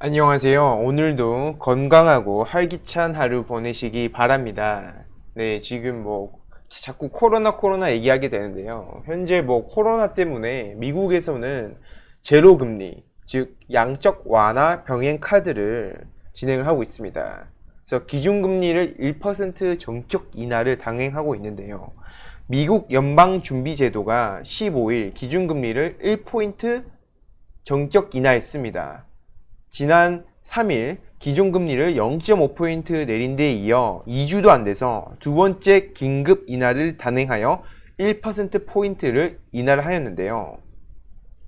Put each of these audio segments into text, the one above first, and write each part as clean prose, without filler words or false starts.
안녕하세요. 오늘도 건강하고 활기찬 하루 보내시기 바랍니다. 네, 지금 자꾸 코로나 얘기하게 되는데요. 현재 코로나 때문에 미국에서는 제로 금리, 즉 양적 완화 병행 카드를 진행을 하고 있습니다. 그래서 기준금리를 1% 전격 인하를 단행하고 있는데요. 미국 연방준비제도가 15일 기준금리를 1포인트 전격 인하했습니다. 지난 3일 기준금리를 0.5포인트 내린 데 이어 2주도 안 돼서 두 번째 긴급 인하를 단행하여 1%포인트를 인하를 하였는데요.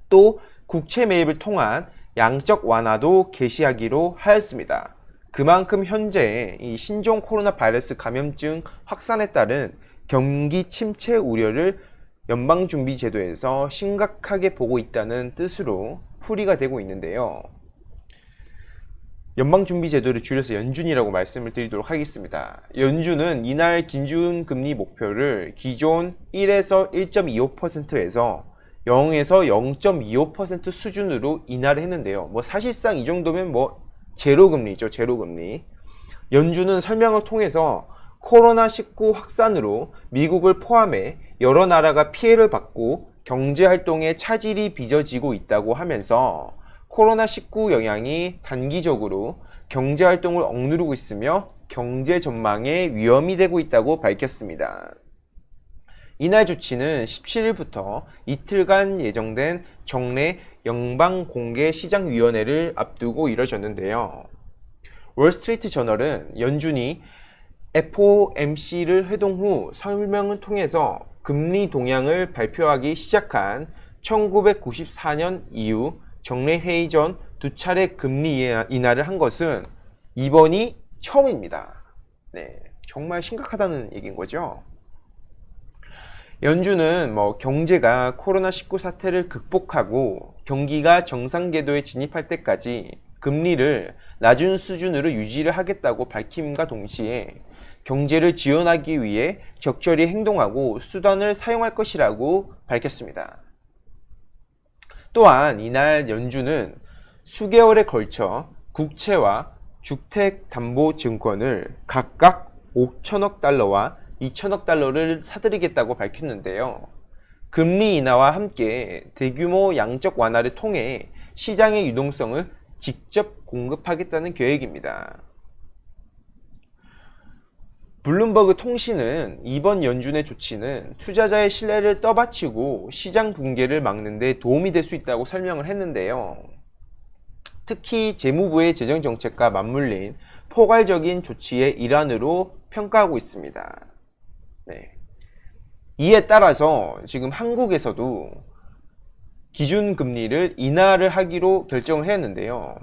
또 국채 매입을 통한 양적 완화도 개시하기로 하였습니다. 그만큼 현재 이 신종 코로나 바이러스 감염증 확산에 따른 경기 침체 우려를 연방준비제도에서 심각하게 보고 있다는 뜻으로 풀이가 되고 있는데요. 연방준비제도를 줄여서 연준이라고 말씀을 드리도록 하겠습니다. 연준은 이날 기준금리 목표를 기존 1에서 1.25%에서 0에서 0.25% 수준으로 인하를 했는데요. 사실상 이 정도면 제로금리죠, 제로금리. 연준은 설명을 통해서 코로나19 확산으로 미국을 포함해 여러 나라가 피해를 받고 경제활동에 차질이 빚어지고 있다고 하면서 코로나19 영향이 단기적으로 경제활동을 억누르고 있으며 경제 전망에 위험이 되고 있다고 밝혔습니다. 이날 조치는 17일부터 이틀간 예정된 정례 연방공개시장위원회를 앞두고 이뤄졌는데요. 월스트리트 저널은 연준이 FOMC를 회동 후 설명을 통해서 금리 동향을 발표하기 시작한 1994년 이후 정례 회의 전 두 차례 금리 인하를 한 것은 이번이 처음입니다. 네, 정말 심각하다는 얘기인 거죠. 연준은 경제가 코로나19 사태를 극복하고 경기가 정상 궤도에 진입할 때까지 금리를 낮은 수준으로 유지를 하겠다고 밝힘과 동시에 경제를 지원하기 위해 적절히 행동하고 수단을 사용할 것이라고 밝혔습니다. 또한 이날 연준은 수개월에 걸쳐 국채와 주택담보증권을 각각 5천억 달러와 2천억 달러를 사들이겠다고 밝혔는데요. 금리 인하와 함께 대규모 양적 완화를 통해 시장의 유동성을 직접 공급하겠다는 계획입니다. 블룸버그 통신은 이번 연준의 조치는 투자자의 신뢰를 떠받치고 시장 붕괴를 막는 데 도움이 될 수 있다고 설명을 했는데요. 특히 재무부의 재정정책과 맞물린 포괄적인 조치의 일환으로 평가하고 있습니다. 네. 이에 따라서 지금 한국에서도 기준금리를 인하를 하기로 결정을 했는데요.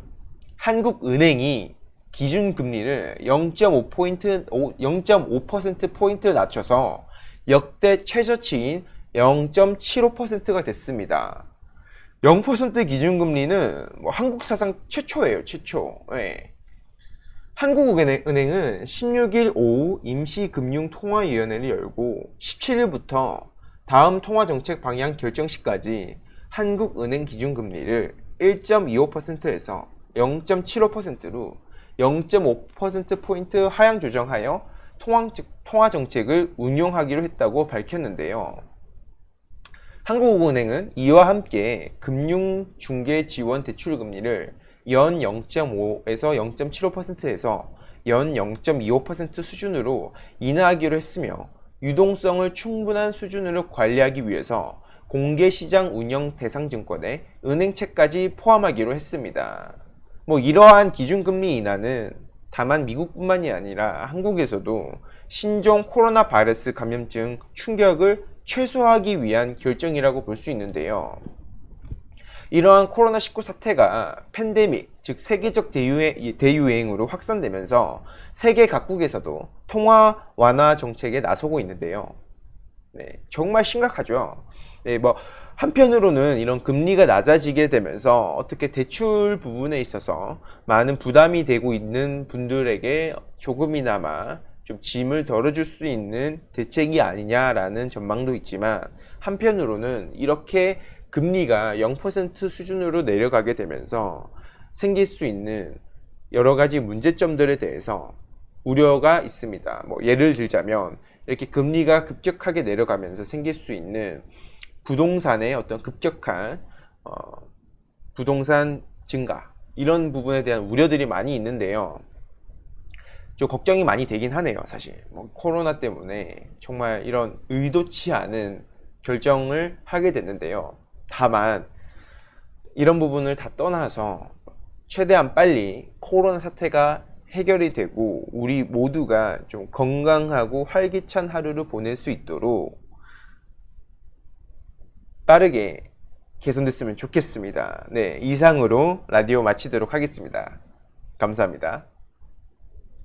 한국은행이 기준금리를 0.5%포인트 낮춰서 역대 최저치인 0.75%가 됐습니다. 0% 기준금리는 한국 사상 최초예요, 최초. 네. 한국은행은 16일 오후 임시금융통화위원회를 열고 17일부터 다음 통화정책 방향 결정시까지 한국은행 기준금리를 1.25%에서 0.75%로 0.5%포인트 하향 조정하여 통화정책을 운용하기로 했다고 밝혔는데요. 한국은행은 이와 함께 금융중개지원대출금리를 연 0.5에서 0.75%에서 연 0.25% 수준으로 인하하기로 했으며 유동성을 충분한 수준으로 관리하기 위해서 공개시장 운영 대상증권에 은행채까지 포함하기로 했습니다. 이러한 기준금리 인하는 다만 미국뿐만이 아니라 한국에서도 신종 코로나 바이러스 감염증 충격을 최소화하기 위한 결정이라고 볼 수 있는데요. 이러한 코로나19 사태가 팬데믹, 즉 세계적 대유행으로 확산되면서 세계 각국에서도 통화 완화 정책에 나서고 있는데요. 네, 정말 심각하죠. 네, 한편으로는 이런 금리가 낮아지게 되면서 어떻게 대출 부분에 있어서 많은 부담이 되고 있는 분들에게 조금이나마 좀 짐을 덜어줄 수 있는 대책이 아니냐라는 전망도 있지만, 한편으로는 이렇게 금리가 0% 수준으로 내려가게 되면서 생길 수 있는 여러 가지 문제점들에 대해서 우려가 있습니다. 뭐 예를 들자면 이렇게 금리가 급격하게 내려가면서 생길 수 있는 부동산의 어떤 급격한 부동산 증가, 이런 부분에 대한 우려들이 많이 있는데요. 좀 걱정이 많이 되긴 하네요, 사실. 뭐 코로나 때문에 정말 이런 의도치 않은 결정을 하게 됐는데요. 다만 이런 부분을 다 떠나서 최대한 빨리 코로나 사태가 해결이 되고 우리 모두가 좀 건강하고 활기찬 하루를 보낼 수 있도록 빠르게 개선됐으면 좋겠습니다. 네, 이상으로 라디오 마치도록 하겠습니다. 감사합니다.